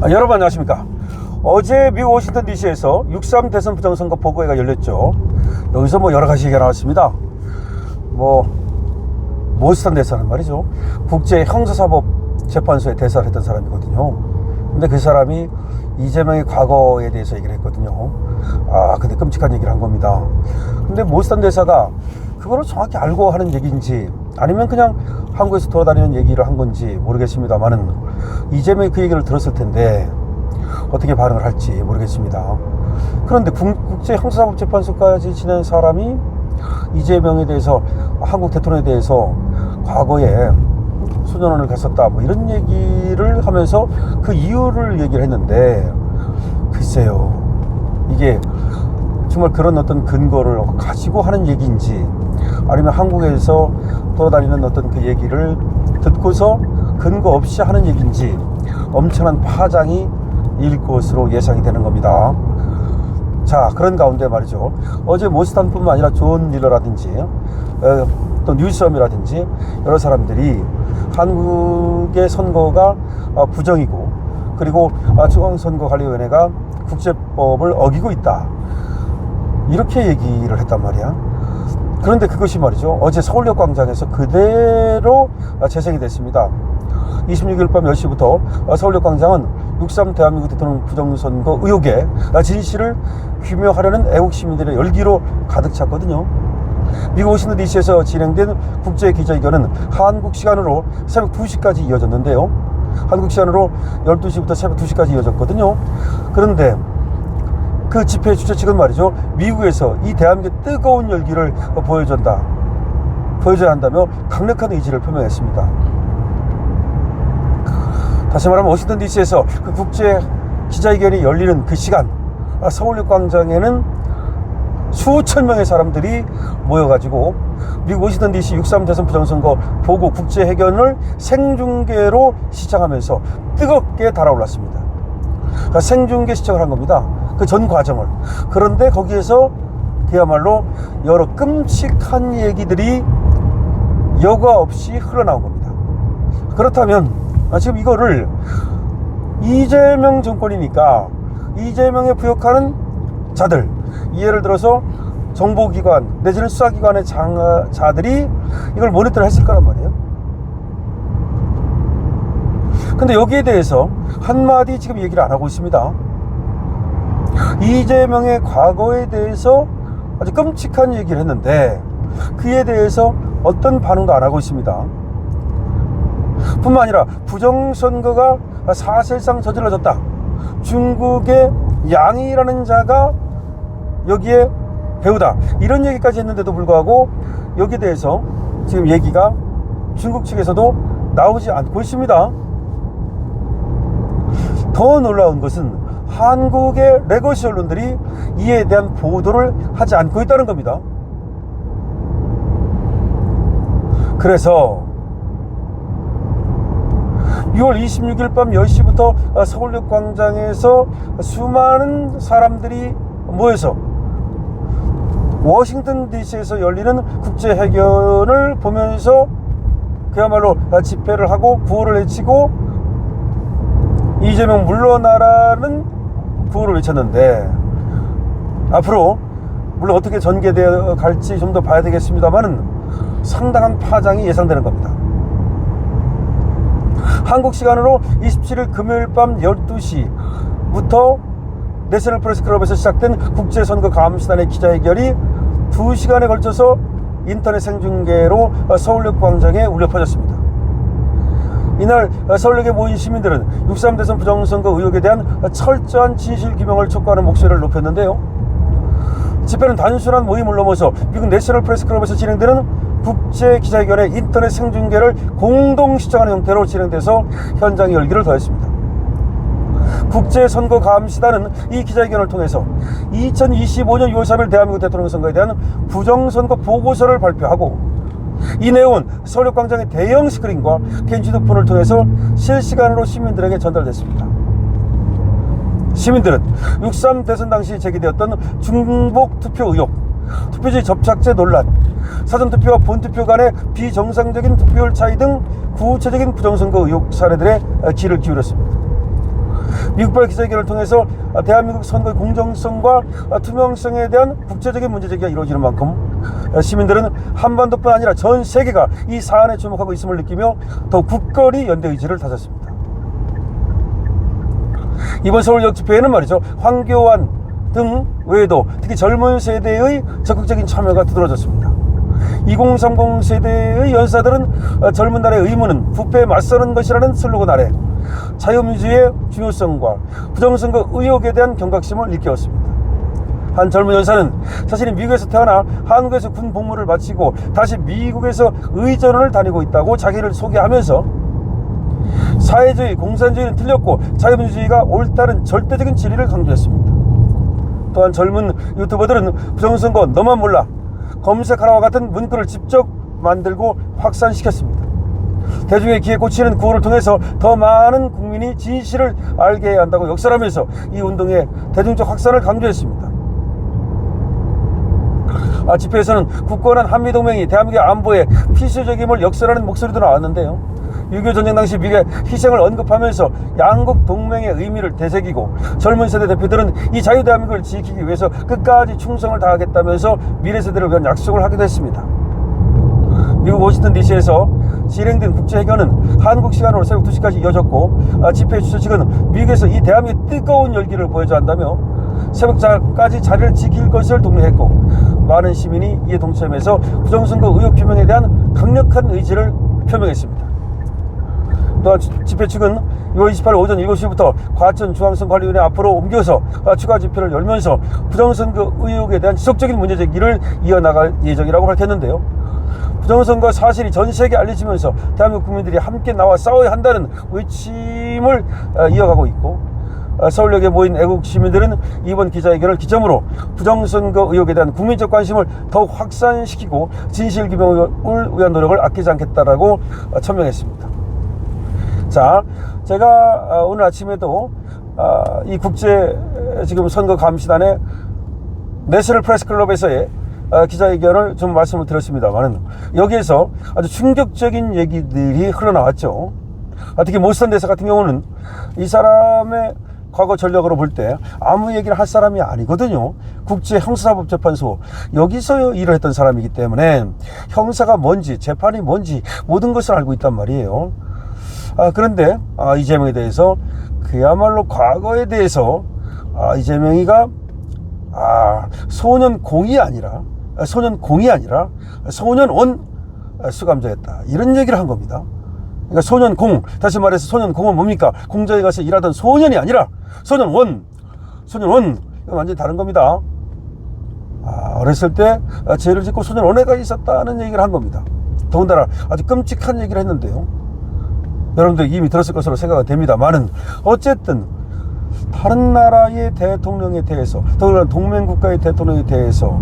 여러분 안녕하십니까. 어제 미국 워싱턴 DC에서 6.3 대선 부정선거 보고회가 열렸죠. 여기서 여러가지 얘기가 나왔습니다. 모스턴 대사는 말이죠, 국제형사사법재판소의 대사를 했던 사람이거든요. 근데 그 사람이 이재명의 과거에 대해서 얘기를 했거든요. 근데 끔찍한 얘기를 한 겁니다. 근데 모스턴 대사가 그거를 정확히 알고 하는 얘기인지 아니면 그냥 한국에서 돌아다니는 얘기를 한 건지 모르겠습니다만은 이재명이 그 얘기를 들었을 텐데 어떻게 반응을 할지 모르겠습니다. 그런데 국제형사사법재판소까지 지낸 사람이 이재명에 대해서, 한국 대통령에 대해서 과거에 소년원을 갔었다 이런 얘기를 하면서 그 이유를 얘기를 했는데, 글쎄요, 이게 정말 그런 어떤 근거를 가지고 하는 얘기인지 아니면 한국에서 돌아다니는 어떤 그 얘기를 듣고서 근거 없이 하는 얘기인지 엄청난 파장이 일 것으로 예상이 되는 겁니다. 자, 그런 가운데 말이죠, 어제 모스턴뿐만 아니라 존 밀러라든지 또 뉴섬이라든지 여러 사람들이 한국의 선거가 부정이고, 그리고 중앙선거관리위원회가 국제법을 어기고 있다, 이렇게 얘기를 했단 말이야. 그런데 그것이 말이죠, 어제 서울역 광장에서 그대로 재생이 됐습니다. 26일 밤 10시부터 서울역 광장은 6.3 대한민국 대통령 부정선거 의혹의 진실을 규명하려는 애국 시민들의 열기로 가득 찼거든요. 미국 워싱턴 DC에서 진행된 국제 기자회견은 한국 시간으로 새벽 2시까지 이어졌는데요. 한국 시간으로 12시부터 새벽 2시까지 이어졌거든요. 그런데 그 집회 주최 측은 말이죠, 미국에서 이 대한민국의 뜨거운 열기를 보여줘야 한다며 강력한 의지를 표명했습니다. 다시 말하면 워싱턴 DC에서 그 국제 기자회견이 열리는 그 시간, 서울역 광장에는 수천 명의 사람들이 모여가지고 미국 워싱턴 DC 6.3 대선 부정선거 보고 국제회견을 생중계로 시청하면서 뜨겁게 달아올랐습니다. 생중계 시청을 한 겁니다, 그 전 과정을. 그런데 거기에서 그야말로 여러 끔찍한 얘기들이 여과 없이 흘러나온 겁니다. 그렇다면 지금 이거를 이재명 정권이니까 이재명에 부역하는 자들, 예를 들어서 정보기관 내지는 수사기관의 자들이 이걸 모니터를 했을 거란 말이에요. 근데 여기에 대해서 한마디 지금 얘기를 안 하고 있습니다. 이재명의 과거에 대해서 아주 끔찍한 얘기를 했는데 그에 대해서 어떤 반응도 안 하고 있습니다. 뿐만 아니라 부정선거가 사실상 저질러졌다, 중국의 양이라는 자가 여기에 배우다, 이런 얘기까지 했는데도 불구하고 여기에 대해서 지금 얘기가 중국 측에서도 나오지 않고 있습니다. 더 놀라운 것은 한국의 레거시 언론들이 이에 대한 보도를 하지 않고 있다는 겁니다. 그래서 6월 26일 밤 10시부터 서울역 광장에서 수많은 사람들이 모여서 워싱턴 DC에서 열리는 국제회견을 보면서 그야말로 집회를 하고 구호를 외치고 이재명 물러나라는 구호를 외쳤는데, 앞으로 물론 어떻게 전개되어 갈지 좀 더 봐야 되겠습니다만은 상당한 파장이 예상되는 겁니다. 한국 시간으로 27일 금요일 밤 12시부터 내셔널 프레스 클럽에서 시작된 국제선거 감시단의 기자회견이 2시간에 걸쳐서 인터넷 생중계로 서울역 광장에 울려 퍼졌습니다. 이날 서울역에 모인 시민들은 6.3 대선 부정선거 의혹에 대한 철저한 진실 규명을 촉구하는 목소리를 높였는데요. 집회는 단순한 모임을 넘어서 미국 내셔널 프레스 클럽에서 진행되는 국제 기자회견의 인터넷 생중계를 공동 시청하는 형태로 진행돼서 현장 열기를 더했습니다. 국제선거감시단은 이 기자회견을 통해서 2025년 6월 3일 대한민국 대통령 선거에 대한 부정선거 보고서를 발표하고, 이 내용은 서울역 광장의 대형 스크린과 개인 휴대폰을 통해서 실시간으로 시민들에게 전달됐습니다. 시민들은 6.3 대선 당시 제기되었던 중복 투표 의혹, 투표지 접착제 논란, 사전투표와 본투표 간의 비정상적인 투표율 차이 등 구체적인 부정선거 의혹 사례들에 귀를 기울였습니다. 미국발 기자회견을 통해서 대한민국 선거의 공정성과 투명성에 대한 국제적인 문제 제기가 이루어지는 만큼 시민들은 한반도뿐 아니라 전 세계가 이 사안에 주목하고 있음을 느끼며 더욱 굳건히 연대 의지를 다졌습니다. 이번 서울역 집회에는 말이죠, 황교안 등 외에도 특히 젊은 세대의 적극적인 참여가 두드러졌습니다. 2030 세대의 연사들은 젊은 날의 의무는 부패에 맞서는 것이라는 슬로건 아래 자유민주주의의 중요성과 부정선거 의혹에 대한 경각심을 일깨웠습니다. 한 젊은 연사는 자신이 미국에서 태어나 한국에서 군 복무를 마치고 다시 미국에서 의전원을 다니고 있다고 자기를 소개하면서 사회주의, 공산주의는 틀렸고 자유민주주의가 옳다는 절대적인 진리를 강조했습니다. 또한 젊은 유튜버들은 부정선거 너만 몰라 검색하라와 같은 문구를 직접 만들고 확산시켰습니다. 대중의 귀에 꽂히는 구호를 통해서 더 많은 국민이 진실을 알게 해야 한다고 역설하면서 이 운동의 대중적 확산을 강조했습니다. 집회에서는 굳건한 한미동맹이 대한민국의 안보에 필수적임을 역설하는 목소리도 나왔는데요. 6.25 전쟁 당시 미국의 희생을 언급하면서 양국 동맹의 의미를 되새기고 젊은 세대 대표들은 이 자유 대한민국을 지키기 위해서 끝까지 충성을 다하겠다면서 미래 세대를 위한 약속을 하기도 했습니다. 미국 워싱턴 DC에서 진행된 국제회견은 한국 시간으로 새벽 2시까지 이어졌고 집회 주최 측은 미국에서 이 대한민국의 뜨거운 열기를 보여줘야 한다며 새벽까지 자리를 지킬 것을 독려했고 많은 시민이 이에 동참해서 부정선거 의혹 규명에 대한 강력한 의지를 표명했습니다. 또한 집회 측은 6월 28일 오전 7시부터 과천중앙선거관리위원회 앞으로 옮겨서 추가 집회를 열면서 부정선거 의혹에 대한 지속적인 문제 제기를 이어나갈 예정이라고 밝혔는데요. 부정선거 사실이 전 세계에 알려지면서 대한민국 국민들이 함께 나와 싸워야 한다는 외침을 이어가고 있고 서울역에 모인 애국 시민들은 이번 기자회견을 기점으로 부정선거 의혹에 대한 국민적 관심을 더욱 확산시키고 진실규명을 위한 노력을 아끼지 않겠다라고 천명했습니다. 자, 제가 오늘 아침에도 이 국제 지금 선거 감시단의 내셔널 프레스클럽에서의 기자회견을 좀 말씀을 드렸습니다만 여기에서 아주 충격적인 얘기들이 흘러나왔죠. 특히 모스탄 대사 같은 경우는 이 사람의 과거 전력으로 볼 때 아무 얘기를 할 사람이 아니거든요. 국제 형사사법재판소 여기서 일을 했던 사람이기 때문에 형사가 뭔지 재판이 뭔지 모든 것을 알고 있단 말이에요. 그런데 이재명에 대해서 그야말로 과거에 대해서 이재명이가 소년공이 아니라 소년원 수감자였다 이런 얘기를 한 겁니다. 그러니까 소년공, 다시 말해서 소년공은 뭡니까? 공장에 가서 일하던 소년이 아니라 소년원 이건 완전히 다른 겁니다. 어렸을 때 죄를 짓고 소년원에 가 있었다는 얘기를 한 겁니다. 더군다나 아주 끔찍한 얘기를 했는데요. 여러분들 이미 들었을 것으로 생각은 됩니다만은 어쨌든 다른 나라의 대통령에 대해서 더구나 동맹국가의 대통령에 대해서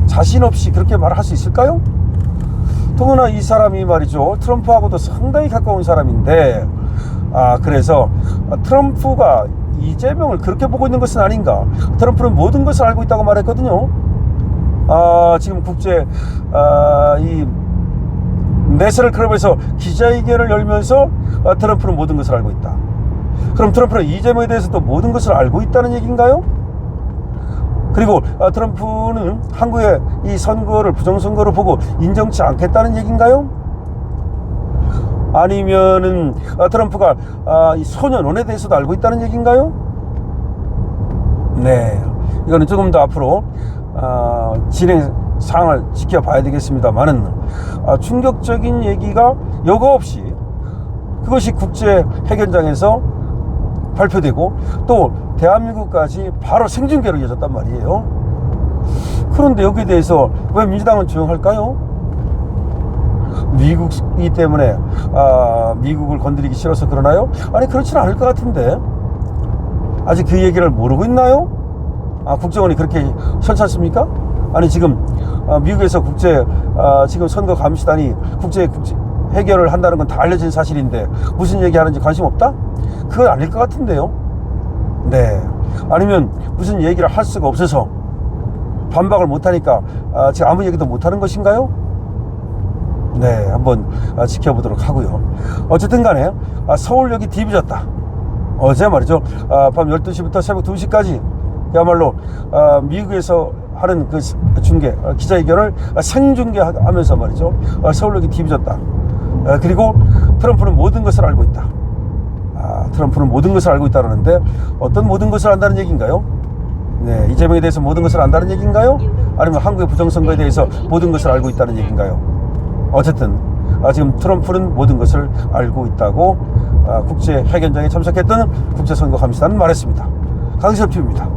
자신 없이 그렇게 말할 수 있을까요? 더구나 이 사람이 말이죠, 트럼프하고도 상당히 가까운 사람인데 그래서 트럼프가 이재명을 그렇게 보고 있는 것은 아닌가. 트럼프는 모든 것을 알고 있다고 말했거든요. 지금 국제 이 내셔널 클럽에서 기자회견을 열면서 트럼프는 모든 것을 알고 있다. 그럼 트럼프는 이재명에 대해서도 모든 것을 알고 있다는 얘기인가요? 그리고 트럼프는 한국의 이 선거를 부정선거로 보고 인정치 않겠다는 얘기인가요? 아니면은 트럼프가 이 소년원에 대해서도 알고 있다는 얘기인가요? 네, 이거는 조금 더 앞으로 진행 상황을 지켜봐야 되겠습니다만은 충격적인 얘기가 여과 없이 그것이 국제 회견장에서 발표되고 또 대한민국까지 바로 생중계로 이어졌단 말이에요. 그런데 여기에 대해서 왜 민주당은 조용할까요? 미국이기 때문에 미국을 건드리기 싫어서 그러나요? 아니 그렇지는 않을 것 같은데 아직 그 얘기를 모르고 있나요? 국정원이 그렇게 현찮습니까? 아니 지금 미국에서 지금 선거 감시단이 국제 해결을 한다는 건 다 알려진 사실인데 무슨 얘기하는지 관심 없다? 그건 아닐 것 같은데요. 네, 아니면 무슨 얘기를 할 수가 없어서 반박을 못하니까 지금 아무 얘기도 못하는 것인가요? 네, 한번 지켜보도록 하고요. 어쨌든 간에 서울역이 뒤비졌다 어제 말이죠. 밤 12시부터 새벽 2시까지 그야말로 미국에서 하는 그 중계, 기자회견을 생중계하면서 말이죠. 서울역이 뒤집어졌다. 그리고 트럼프는 모든 것을 알고 있다. 트럼프는 모든 것을 알고 있다는데 어떤 모든 것을 안다는 얘기인가요? 네, 이재명에 대해서 모든 것을 안다는 얘기인가요? 아니면 한국의 부정선거에 대해서 모든 것을 알고 있다는 얘기인가요? 어쨌든 지금 트럼프는 모든 것을 알고 있다고 국제 회견장에 참석했던 국제선거감시단은 말했습니다. 강시섭 TV입니다.